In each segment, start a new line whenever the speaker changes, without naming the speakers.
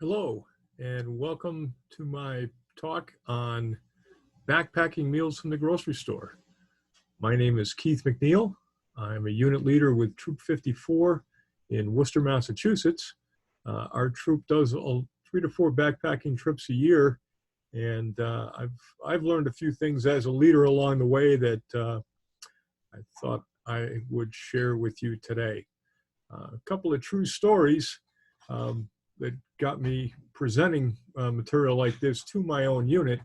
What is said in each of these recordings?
Hello, and welcome to my talk on backpacking meals from the grocery store. My name is Keith McNeil. I'm a unit leader with Troop 54 in Worcester, Massachusetts. Our troop does 3 to 4 backpacking trips a year, and I've learned a few things as a leader along the way that I thought I would share with you today. A couple of true stories that got me presenting material like this to my own unit.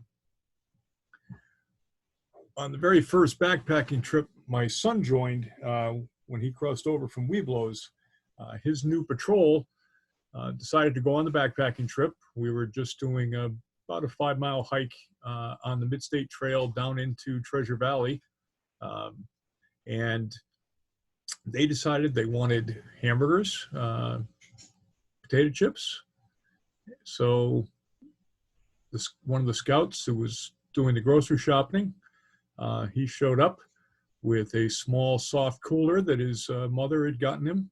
On the very first backpacking trip my son joined when he crossed over from Webelos, his new patrol decided to go on the backpacking trip. We were just doing about a 5-mile hike on the Mid-State Trail down into Treasure Valley. And they decided they wanted hamburgers, potato chips. So one of the scouts who was doing the grocery shopping, he showed up with a small soft cooler that his mother had gotten him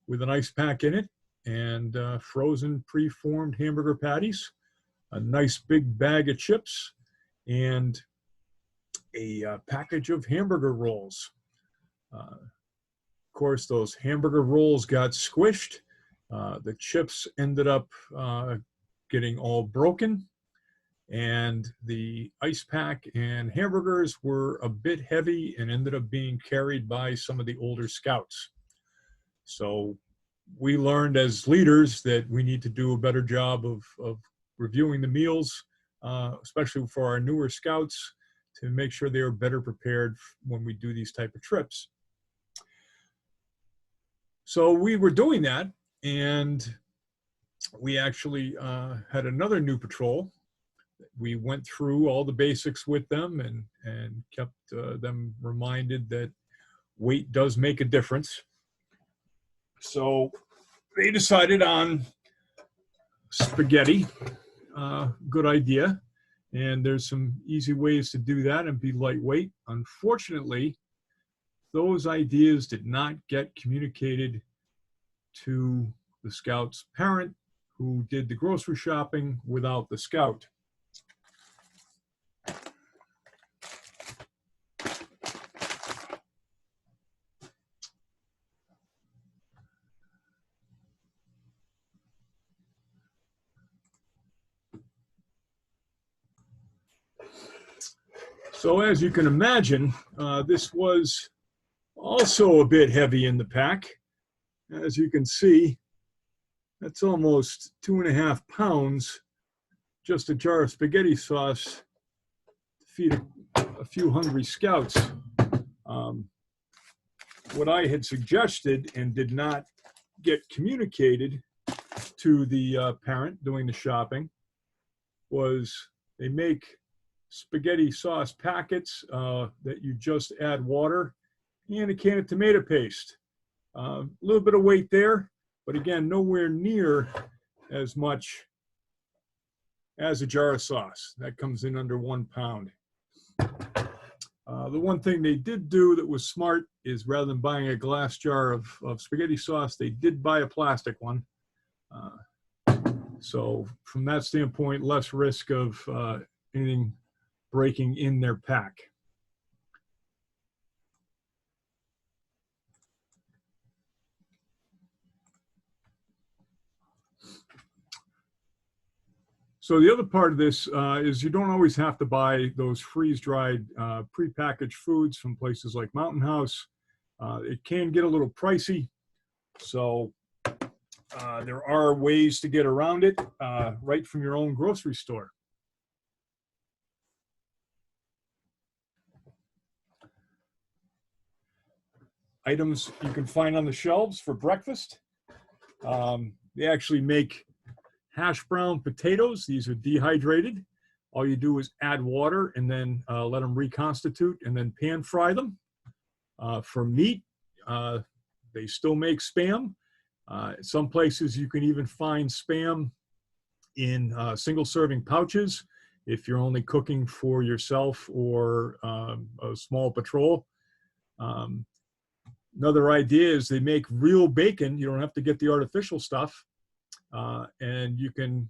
with an ice pack in it, and frozen pre-formed hamburger patties, a nice big bag of chips, and a package of hamburger rolls. Of course, those hamburger rolls got squished. The chips ended up getting all broken, and the ice pack and hamburgers were a bit heavy and ended up being carried by some of the older scouts. So we learned as leaders that we need to do a better job of reviewing the meals, especially for our newer scouts, to make sure they are better prepared when we do these type of trips. So we were doing that, and we actually had another new patrol. We went through all the basics with them and kept them reminded that weight does make a difference. So they decided on spaghetti. Good idea. And there's some easy ways to do that and be lightweight. Unfortunately, those ideas did not get communicated to the scout's parent, who did the grocery shopping without the scout. So as you can imagine, this was also a bit heavy in the pack. As you can see, that's almost 2.5 pounds, just a jar of spaghetti sauce to feed a few hungry scouts. What I had suggested and did not get communicated to the parent doing the shopping was they make spaghetti sauce packets that you just add water and a can of tomato paste. A little bit of weight there, but again, nowhere near as much as a jar of sauce. That comes in under 1 pound. The one thing they did do that was smart is, rather than buying a glass jar of spaghetti sauce, they did buy a plastic one. So from that standpoint, less risk of anything breaking in their pack. So the other part of this is you don't always have to buy those freeze-dried prepackaged foods from places like Mountain House. It can get a little pricey, so there are ways to get around it right from your own grocery store. Items you can find on the shelves for breakfast. They actually make hash brown potatoes. These are dehydrated. All you do is add water and then let them reconstitute and then pan fry them. For meat, they still make Spam. Some places you can even find Spam in single serving pouches if you're only cooking for yourself or a small patrol. Another idea is they make real bacon. You don't have to get the artificial stuff. and you can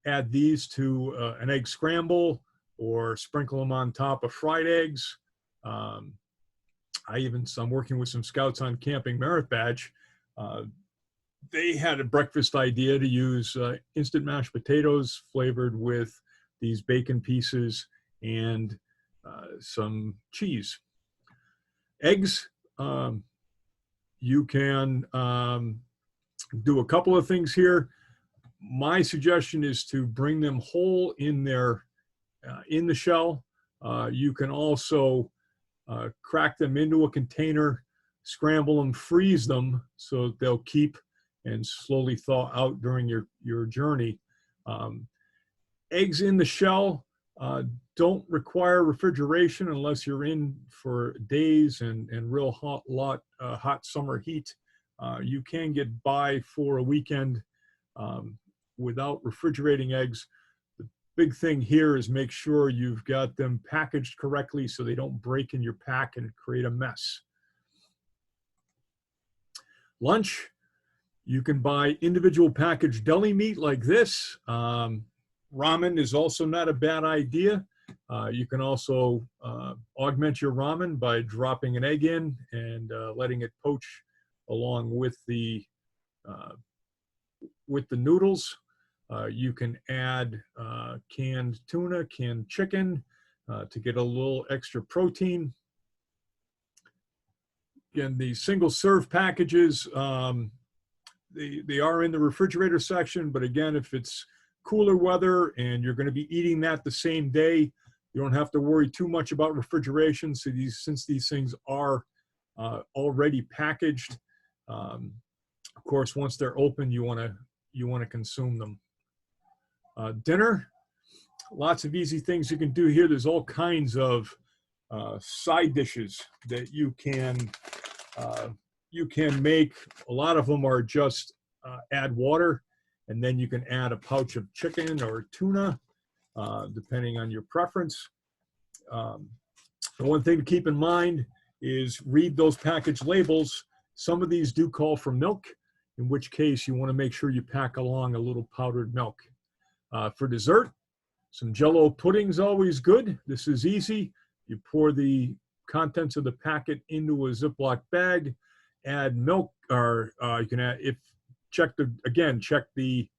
add these to an egg scramble or sprinkle them on top of fried eggs. I'm working with some scouts on Camping Merit Badge. They had a breakfast idea to use instant mashed potatoes flavored with these bacon pieces and some cheese. Eggs, you can do a couple of things here. My suggestion is to bring them whole in their in the shell. You can also crack them into a container, scramble them, freeze them so they'll keep and slowly thaw out during your journey. Eggs in the shell don't require refrigeration unless you're in for days and real hot summer heat. You can get by for a weekend without refrigerating eggs. The big thing here is make sure you've got them packaged correctly so they don't break in your pack and create a mess. Lunch, you can buy individual packaged deli meat like this. Ramen is also not a bad idea. You can also augment your ramen by dropping an egg in and letting it poach along with the noodles. You can add canned tuna, canned chicken to get a little extra protein. Again, the single serve packages, they are in the refrigerator section, but again, if it's cooler weather and you're going to be eating that the same day, you don't have to worry too much about refrigeration. So since these things are already packaged, of course, once they're open, you want to consume them. Dinner, lots of easy things you can do here. There's all kinds of side dishes that you can make. A lot of them are just add water, and then you can add a pouch of chicken or tuna, depending on your preference. The one thing to keep in mind is read those package labels. Some of these do call for milk, in which case you want to make sure you pack along a little powdered milk. For dessert, some Jell-O pudding's always good. This is easy. You pour the contents of the packet into a Ziploc bag, add milk, or you can add, check the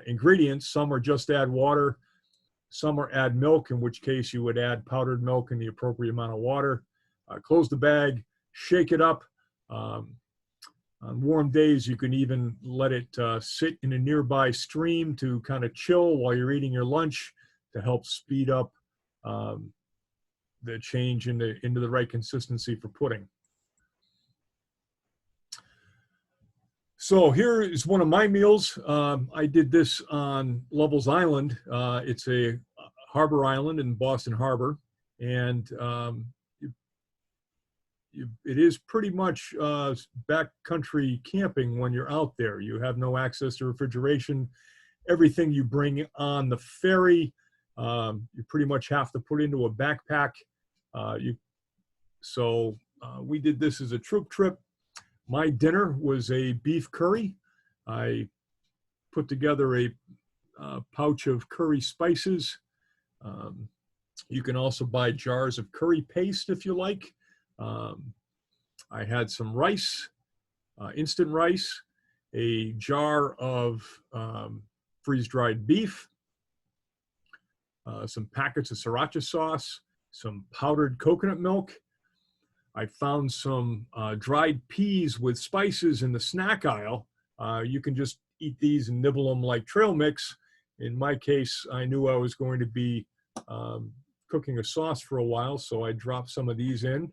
ingredients. Some are just add water, some are add milk, in which case you would add powdered milk in the appropriate amount of water. Close the bag, shake it up. On warm days, you can even let it sit in a nearby stream to kind of chill while you're eating your lunch to help speed up the change into the right consistency for pudding. So here is one of my meals. I did this on Lovell's Island. It's a harbor island in Boston Harbor, and it is pretty much backcountry camping when you're out there. You have no access to refrigeration. Everything you bring on the ferry, you pretty much have to put into a backpack. We did this as a troop trip. My dinner was a beef curry. I put together a pouch of curry spices. You can also buy jars of curry paste if you like. I had some rice, instant rice, a jar of freeze-dried beef, some packets of sriracha sauce, some powdered coconut milk. I found some dried peas with spices in the snack aisle. You can just eat these and nibble them like trail mix. In my case, I knew I was going to be cooking a sauce for a while, so I dropped some of these in.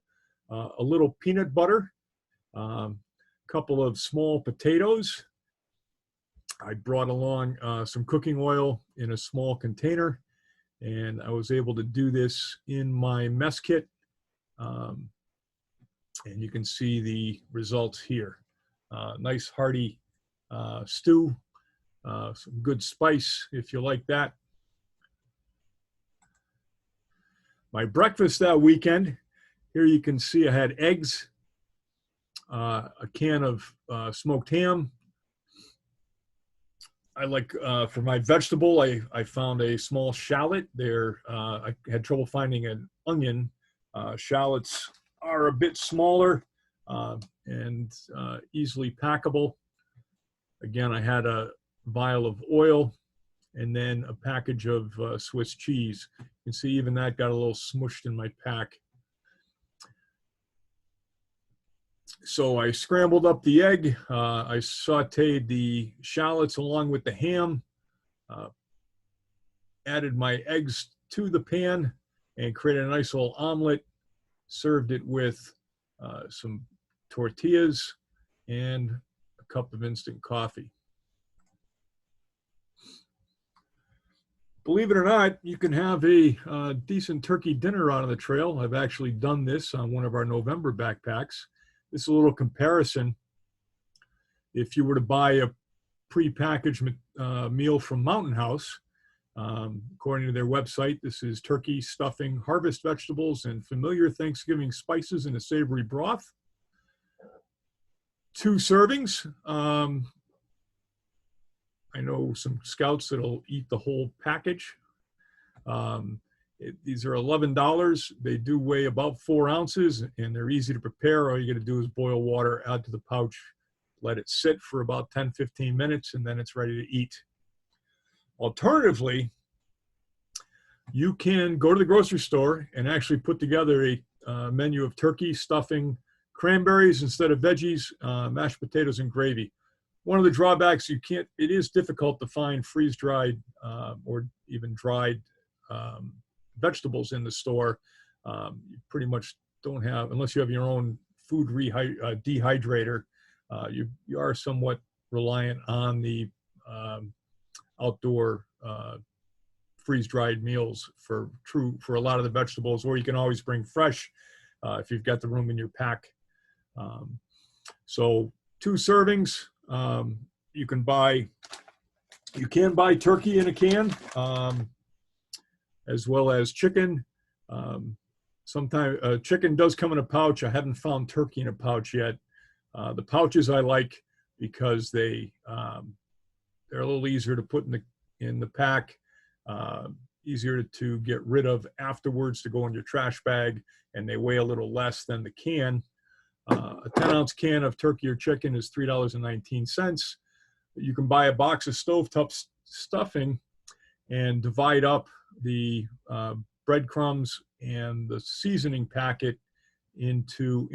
A little peanut butter, a couple of small potatoes. I brought along some cooking oil in a small container, and I was able to do this in my mess kit. And you can see the results here. Nice hearty stew, some good spice if you like that. My breakfast that weekend, here you can see I had eggs, a can of smoked ham, I like for my vegetable, I found a small shallot there. I had trouble finding an onion. Shallots are a bit smaller and easily packable. Again, I had a vial of oil and then a package of Swiss cheese. You can see even that got a little smushed in my pack. So I scrambled up the egg. I sauteed the shallots along with the ham, added my eggs to the pan and created a nice little omelet, served it with some tortillas and a cup of instant coffee. Believe it or not, you can have a decent turkey dinner out on the trail. I've actually done this on one of our November backpacks. This is a little comparison. If you were to buy a prepackaged meal from Mountain House, according to their website, this is turkey, stuffing, harvest vegetables, and familiar Thanksgiving spices in a savory broth. 2 servings. I know some scouts that'll eat the whole package. These are $11. They do weigh about 4 ounces, and they're easy to prepare. All you got to do is boil water, add to the pouch, let it sit for about 10-15 minutes, and then it's ready to eat. Alternatively, you can go to the grocery store and actually put together a menu of turkey, stuffing, cranberries instead of veggies, mashed potatoes, and gravy. One of the drawbacks, it is difficult to find freeze-dried or even dried vegetables in the store. You pretty much don't have, unless you have your own food dehydrator, you are somewhat reliant on the outdoor freeze-dried meals for a lot of the vegetables, or you can always bring fresh if you've got the room in your pack. So 2 servings. You can buy turkey in a can, as well as chicken. Sometimes chicken does come in a pouch. I haven't found turkey in a pouch yet. The pouches I like because they're a little easier to put in the pack, easier to get rid of afterwards to go in your trash bag, and they weigh a little less than the can. A 10-ounce can of turkey or chicken is $3.19. You can buy a box of stovetop stuffing and divide up the breadcrumbs and the seasoning packet into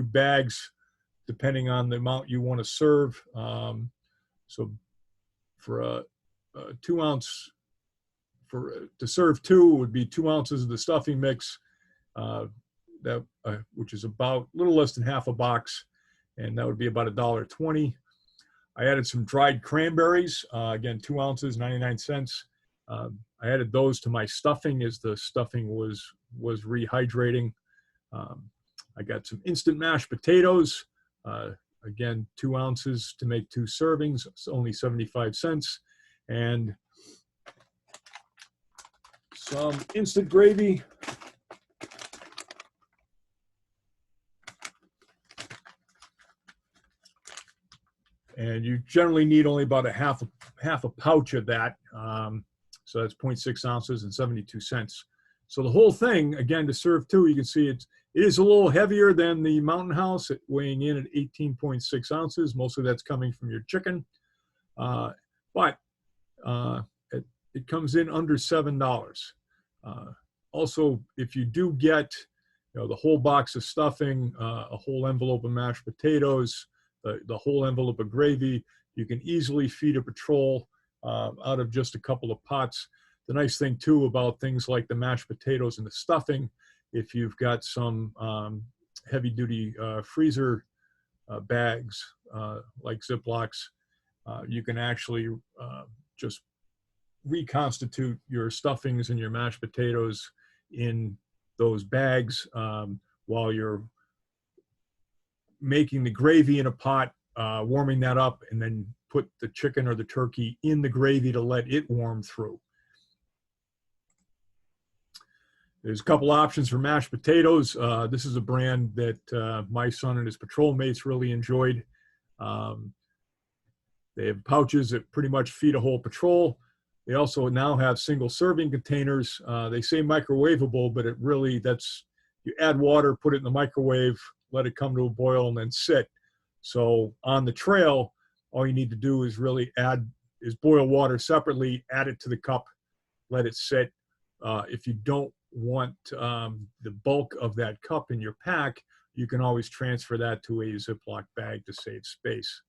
bags, depending on the amount you want to serve. So for a 2-ounce, to serve 2 would be 2 ounces of the stuffing mix, which is about a little less than half a box, and that would be about $1.20. I added some dried cranberries, again 2 ounces, 99 cents. I added those to my stuffing as the stuffing was rehydrating. I got some instant mashed potatoes, again 2 ounces to make 2 servings. It's only 75 cents, and some instant gravy. And you generally need only about half a pouch of that. So that's 0.6 ounces and 72 cents. So the whole thing, again, to serve 2, you can see it is a little heavier than the Mountain House, weighing in at 18.6 ounces. Most of that's coming from your chicken. But it comes in under $7. Also, if you do get the whole box of stuffing, a whole envelope of mashed potatoes, the whole envelope of gravy, you can easily feed a patrol out of just a couple of pots. The nice thing too about things like the mashed potatoes and the stuffing, if you've got some heavy duty freezer bags like Ziplocs, you can actually just reconstitute your stuffings and your mashed potatoes in those bags while you're making the gravy in a pot, warming that up, and then put the chicken or the turkey in the gravy to let it warm through. There's a couple options for mashed potatoes. This is a brand that my son and his patrol mates really enjoyed. They have pouches that pretty much feed a whole patrol. They also now have single serving containers. They say microwavable, but it really, you add water, put it in the microwave, let it come to a boil, and then sit. So on the trail, all you need to do is really boil water separately, add it to the cup, let it sit. If you don't want the bulk of that cup in your pack, you can always transfer that to a Ziploc bag to save space.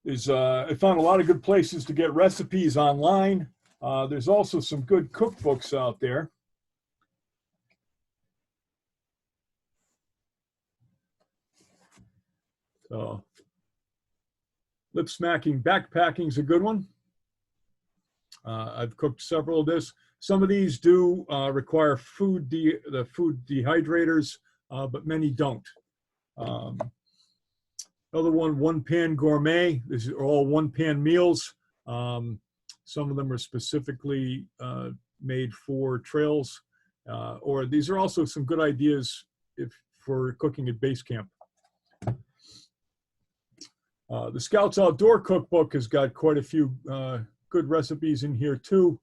I found a lot of good places to get recipes online. There's also some good cookbooks out there. So, lip smacking backpacking is a good one. I've cooked several of this. Some of these do require the food dehydrators, but many don't. Another one, One Pan Gourmet. These are all one-pan meals. Some of them are specifically made for trails, or these are also some good ideas for cooking at base camp. The Scouts Outdoor Cookbook has got quite a few good recipes in here too.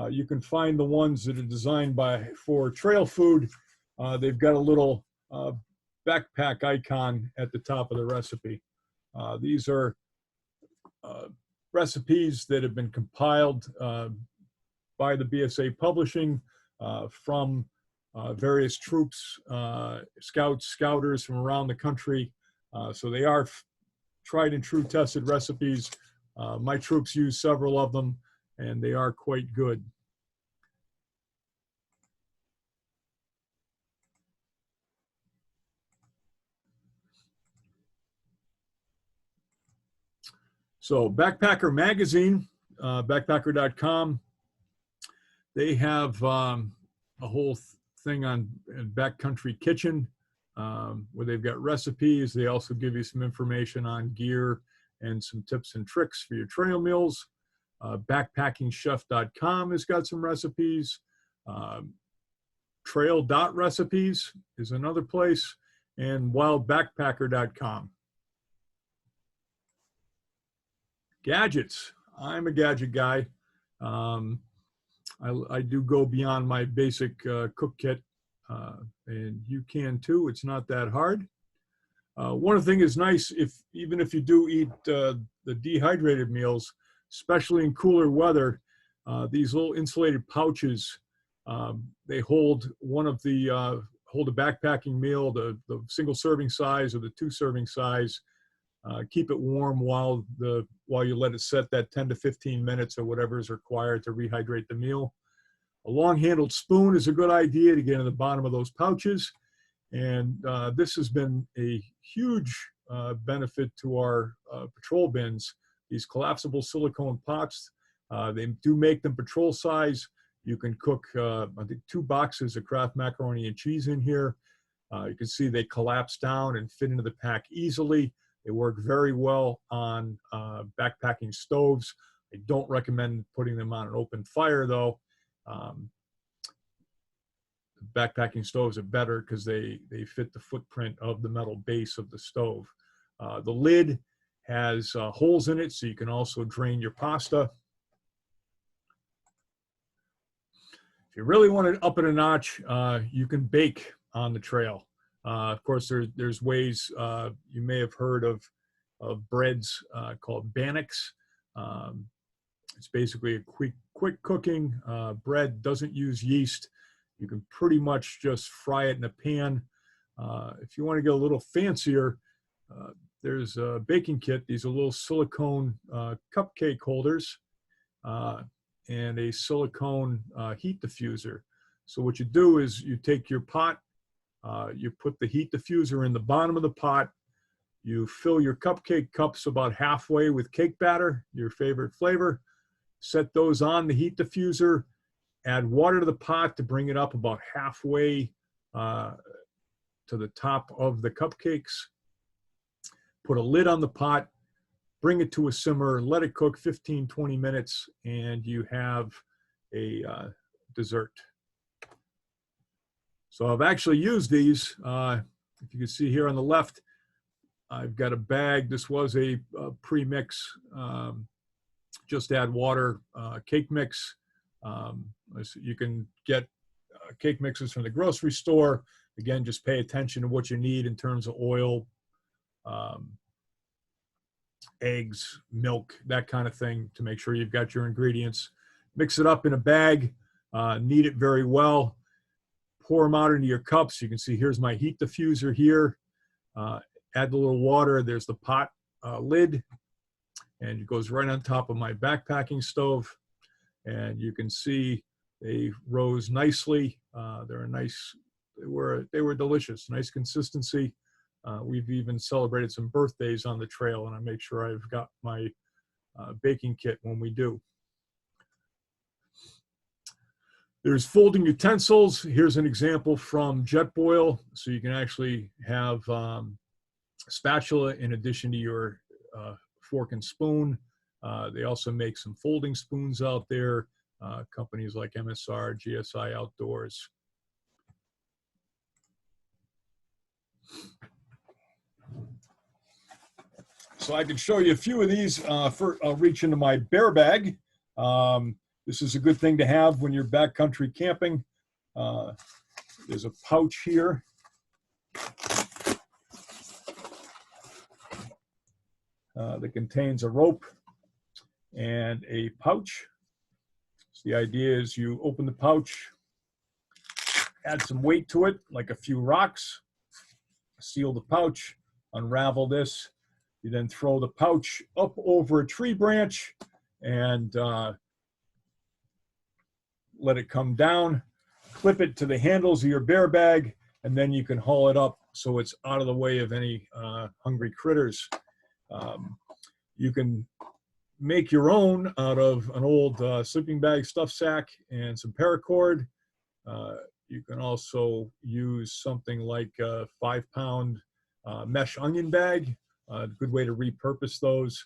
You can find the ones that are designed for trail food. They've got a little backpack icon at the top of the recipe. These are recipes that have been compiled by the BSA Publishing from various troops, scouts, scouters from around the country. So they are tried and true tested recipes. My troops use several of them, and they are quite good. So Backpacker Magazine, backpacker.com, they have a whole thing on backcountry kitchen where they've got recipes. They also give you some information on gear and some tips and tricks for your trail meals. Backpackingchef.com has got some recipes. Trail.recipes is another place, and wildbackpacker.com. Gadgets. I'm a gadget guy. I do go beyond my basic cook kit, and you can too. It's not that hard. One thing is nice, even if you do eat the dehydrated meals, especially in cooler weather, these little insulated pouches, they hold hold a backpacking meal, the single serving size or the 2 serving size. Keep it warm while you let it set that 10 to 15 minutes or whatever is required to rehydrate the meal. A long-handled spoon is a good idea to get in the bottom of those pouches. And this has been a huge benefit to our patrol bins. These collapsible silicone pots, they do make them patrol size. You can cook, I think, 2 boxes of Kraft macaroni and cheese in here. You can see they collapse down and fit into the pack easily. They work very well on backpacking stoves. I don't recommend putting them on an open fire though. Backpacking stoves are better because they fit the footprint of the metal base of the stove. The lid has holes in it, so you can also drain your pasta. If you really want to up it a notch, you can bake on the trail. Of course, there's ways. You may have heard of breads called bannocks. It's basically a quick cooking bread. Doesn't use yeast. You can pretty much just fry it in a pan. If you want to get a little fancier, there's a baking kit. These are little silicone cupcake holders and a silicone heat diffuser. So what you do is you take your pot, you put the heat diffuser in the bottom of the pot, you fill your cupcake cups about halfway with cake batter, your favorite flavor, set those on the heat diffuser, add water to the pot to bring it up about halfway to the top of the cupcakes. Put a lid on the pot, bring it to a simmer, let it cook 15-20 minutes, and you have a dessert. So I've actually used these. If you can see here on the left, I've got a bag. This was a pre-mix. Just add water, cake mix. You can get cake mixes from the grocery store. Again, just pay attention to what you need in terms of oil, eggs, milk, that kind of thing, to make sure you've got your ingredients. Mix it up in a bag, knead it very well. Pour them out into your cups. You can see here's my heat diffuser here. Add the little water. There's the pot lid, and it goes right on top of my backpacking stove. And you can see they rose nicely. They're nice. They were delicious. Nice consistency. We've even celebrated some birthdays on the trail, and I make sure I've got my baking kit when we do. There's folding utensils. Here's an example from Jetboil. So you can actually have spatula in addition to your fork and spoon. They also make some folding spoons out there, companies like MSR, GSI Outdoors. So I can show you a few of these. I'll reach into my bear bag. This is a good thing to have when you're backcountry camping. There's a pouch here. That contains a rope and a pouch. So the idea is you open the pouch, add some weight to it, like a few rocks, seal the pouch, unravel this. You then throw the pouch up over a tree branch and let it come down, clip it to the handles of your bear bag, and then you can haul it up so it's out of the way of any hungry critters. You can make your own out of an old sleeping bag stuff sack and some paracord. You can also use something like a 5-pound mesh onion bag. A good way to repurpose those.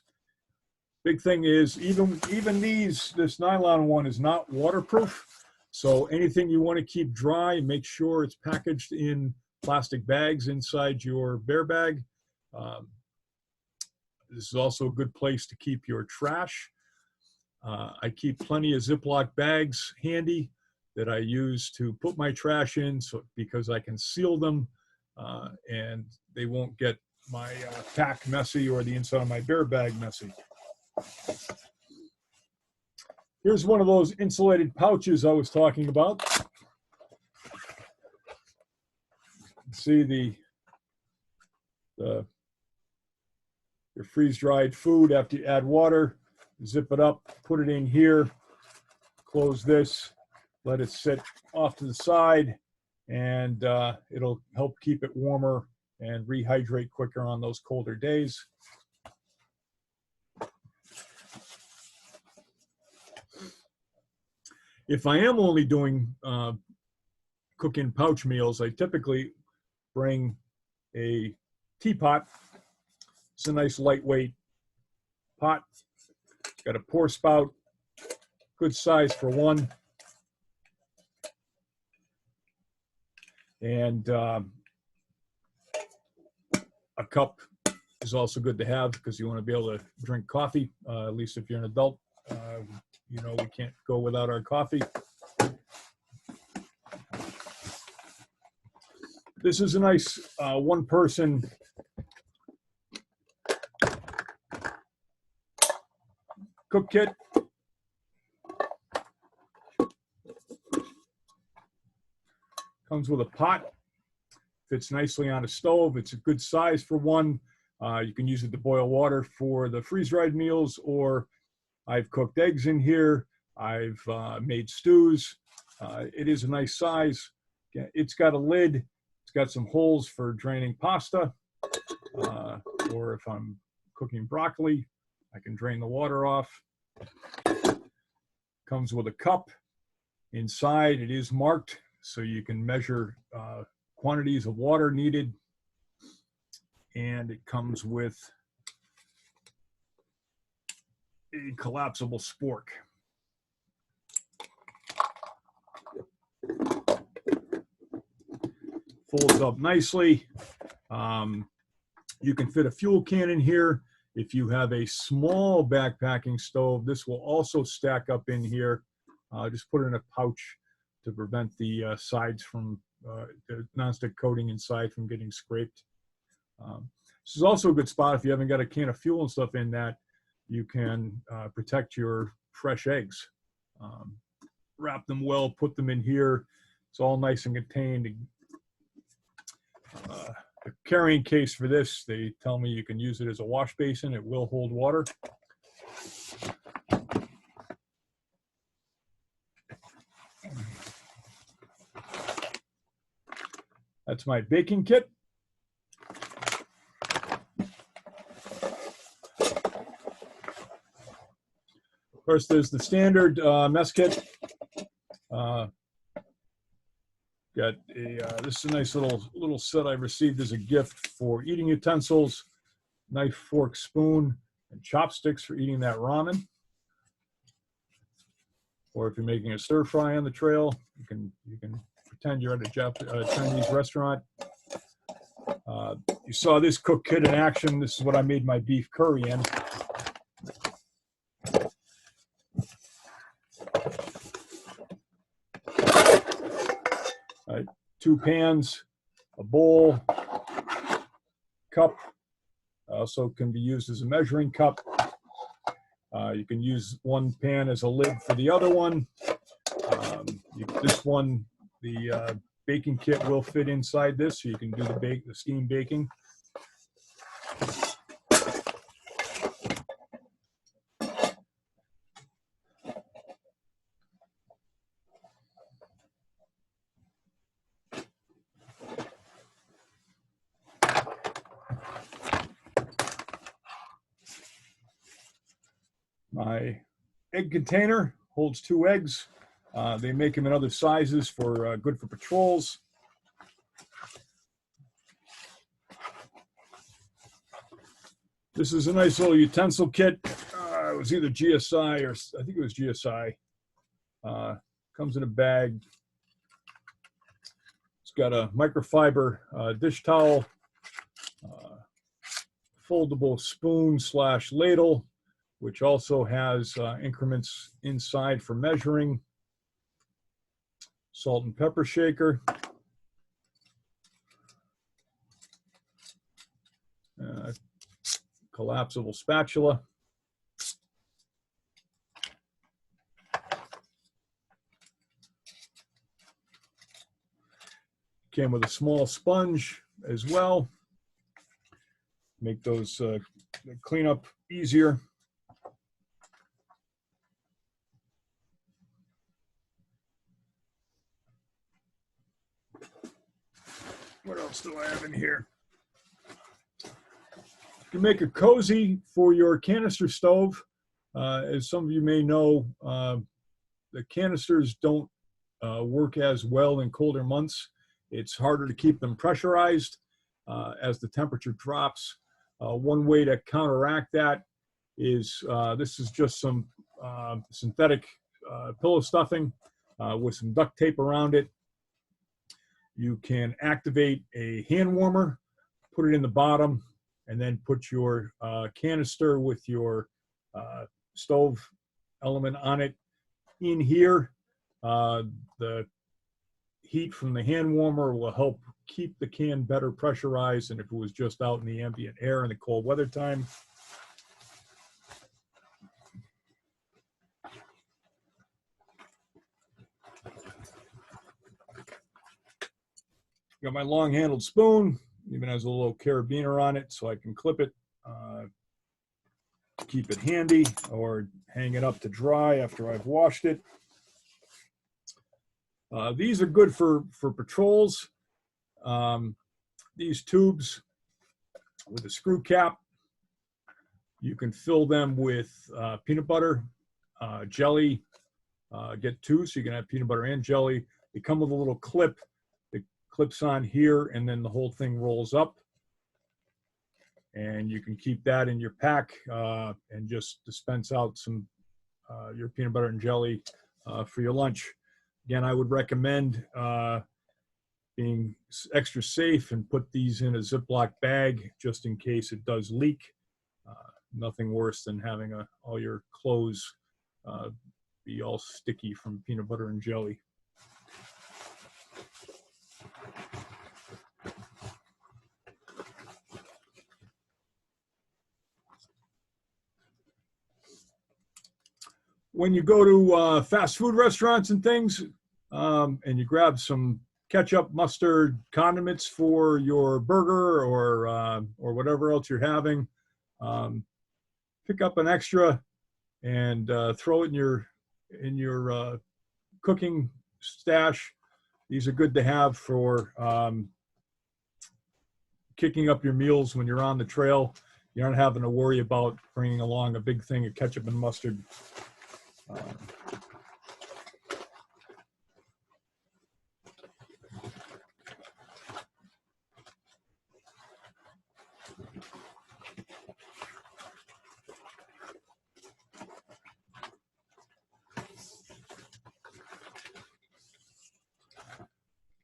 Big thing is even this nylon one is not waterproof. So anything you want to keep dry, make sure it's packaged in plastic bags inside your bear bag. This is also a good place to keep your trash. I keep plenty of Ziploc bags handy that I use to put my trash in, because I can seal them and they won't get my pack messy or the inside of my bear bag messy. Here's one of those insulated pouches I was talking about. See your freeze-dried food after you add water. Zip it up, put it in here, close this, let it sit off to the side, and it'll help keep it warmer and rehydrate quicker on those colder days. If I am only doing cook-in pouch meals, I typically bring a teapot. It's a nice lightweight pot. Got a pour spout, good size for one. And a cup is also good to have because you want to be able to drink coffee, at least if you're an adult. You know, we can't go without our coffee. This is a nice one-person cook kit. Comes with a pot, fits nicely on a stove. It's a good size for one. You can use it to boil water for the freeze-dried meals, or I've cooked eggs in here. I've made stews. It is a nice size. It's got a lid. It's got some holes for draining pasta, or if I'm cooking broccoli, I can drain the water off. Comes with a cup. Inside, it is marked, so you can measure quantities of water needed. And it comes with a collapsible spork. Folds up nicely. You can fit a fuel can in here. If you have a small backpacking stove, this will also stack up in here. Just put it in a pouch to prevent the sides from, the nonstick coating inside from getting scraped. This is also a good spot if you haven't got a can of fuel and stuff in that. You can protect your fresh eggs. Wrap them well, put them in here. It's all nice and contained. The carrying case for this, they tell me you can use it as a wash basin. It will hold water. That's my baking kit. Of course, there's the standard mess kit. Got a, this is a nice little set I received as a gift for eating utensils, knife, fork, spoon, and chopsticks for eating that ramen. Or if you're making a stir fry on the trail, you can pretend you're at a Chinese restaurant. You saw this cook kit in action. This is what I made my beef curry in. Two pans, a bowl, cup, also can be used as a measuring cup. You can use one pan as a lid for the other one. This one, the baking kit will fit inside this, so you can do the steam baking. My egg container holds 2 eggs. They make them in other sizes for good for patrols. This is a nice little utensil kit. It was either GSI or I think it was GSI. Comes in a bag. It's got a microfiber dish towel, foldable spoon / ladle, which also has increments inside for measuring, salt and pepper shaker, collapsible spatula, came with a small sponge as well, make those cleanup easier. What else do I have in here? You can make a cozy for your canister stove. As some of you may know, the canisters don't work as well in colder months. It's harder to keep them pressurized as the temperature drops. One way to counteract that is this is just some synthetic pillow stuffing with some duct tape around it. You can activate a hand warmer, put it in the bottom, and then put your canister with your stove element on it in here. The heat from the hand warmer will help keep the can better pressurized than if it was just out in the ambient air in the cold weather time. Got my long-handled spoon, even has a little carabiner on it so I can clip it, keep it handy, or hang it up to dry after I've washed it. These are good for patrols. These tubes with a screw cap, you can fill them with peanut butter, jelly, get 2 so you can have peanut butter and jelly. They come with a little clip that clips on here, and then the whole thing rolls up. And you can keep that in your pack and just dispense out some your peanut butter and jelly for your lunch. Again, I would recommend being extra safe and put these in a Ziploc bag just in case it does leak. Nothing worse than having all your clothes be all sticky from peanut butter and jelly. When you go to fast food restaurants and things, and you grab some ketchup, mustard, condiments for your burger or whatever else you're having, pick up an extra and throw it in your cooking stash. These are good to have for kicking up your meals when you're on the trail. You're not having to worry about bringing along a big thing of ketchup and mustard.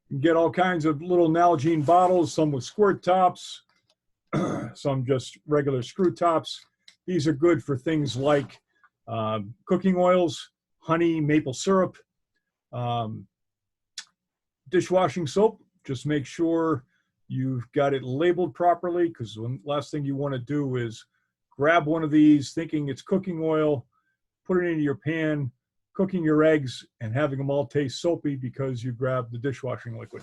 You get all kinds of little Nalgene bottles, some with squirt tops, some just regular screw tops. These are good for things like cooking oils, honey, maple syrup, dishwashing soap. Just make sure you've got it labeled properly, because the last thing you want to do is grab one of these thinking it's cooking oil, put it into your pan, cooking your eggs, and having them all taste soapy because you grabbed the dishwashing liquid.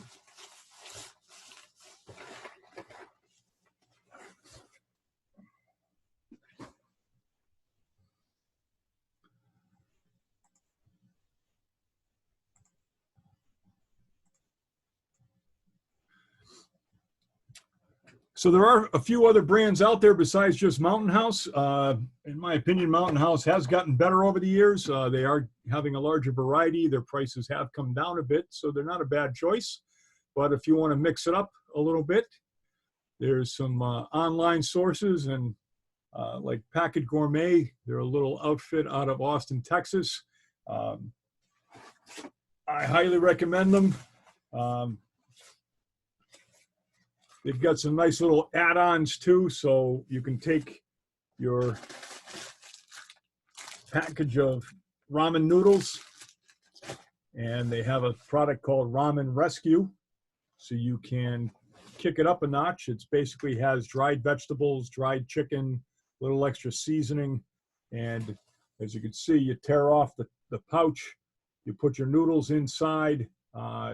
So there are a few other brands out there besides just Mountain House. In my opinion, Mountain House has gotten better over the years. They are having a larger variety. Their prices have come down a bit, so they're not a bad choice. But if you want to mix it up a little bit, there's some online sources, and like Packet Gourmet. They're a little outfit out of Austin, Texas. I highly recommend them. They've got some nice little add-ons too, so you can take your package of ramen noodles, and they have a product called Ramen Rescue, so you can kick it up a notch. It basically has dried vegetables, dried chicken, a little extra seasoning, and as you can see, you tear off the pouch, you put your noodles inside,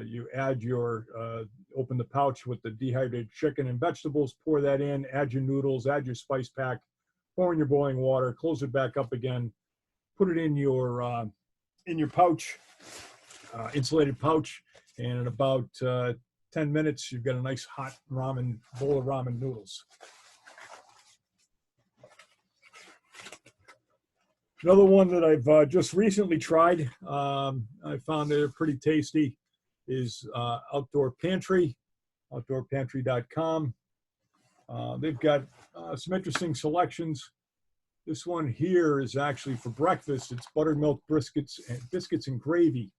you add open the pouch with the dehydrated chicken and vegetables, pour that in, add your noodles, add your spice pack, pour in your boiling water, close it back up again, put it in your pouch, insulated pouch, and in about 10 minutes, you've got a nice hot bowl of ramen noodles. Another one that I've just recently tried, I found they're pretty tasty, is Outdoor Pantry, outdoorpantry.com. They've got some interesting selections. This one here is actually for breakfast. It's buttermilk biscuits and gravy.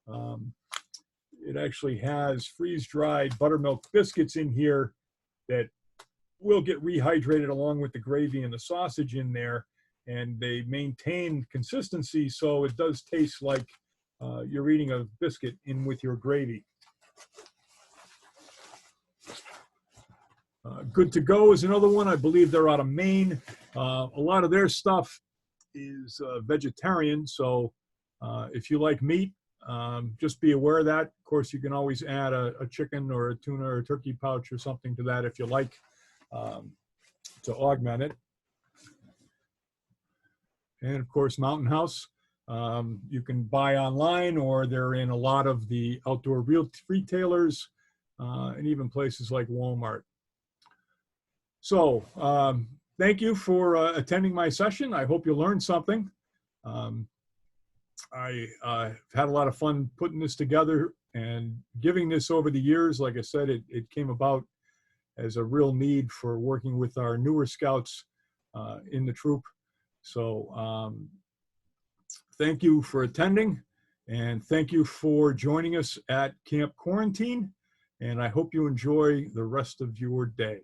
It actually has freeze-dried buttermilk biscuits in here that will get rehydrated along with the gravy and the sausage in there, and they maintain consistency, so it does taste like you're eating a biscuit in with your gravy. Good to Go is another one. I believe they're out of Maine. A lot of their stuff is vegetarian, so if you like meat, just be aware of that. Of course, you can always add a chicken or a tuna or a turkey pouch or something to that if you like, to augment it. And of course, Mountain House, you can buy online, or they're in a lot of the outdoor retailers, and even places like Walmart. So thank you for attending my session. I hope you learned something. I had a lot of fun putting this together and giving this over the years. Like I said, it came about as a real need for working with our newer scouts in the troop. So thank you for attending, and thank you for joining us at Camp Quarantine. and I hope you enjoy the rest of your day.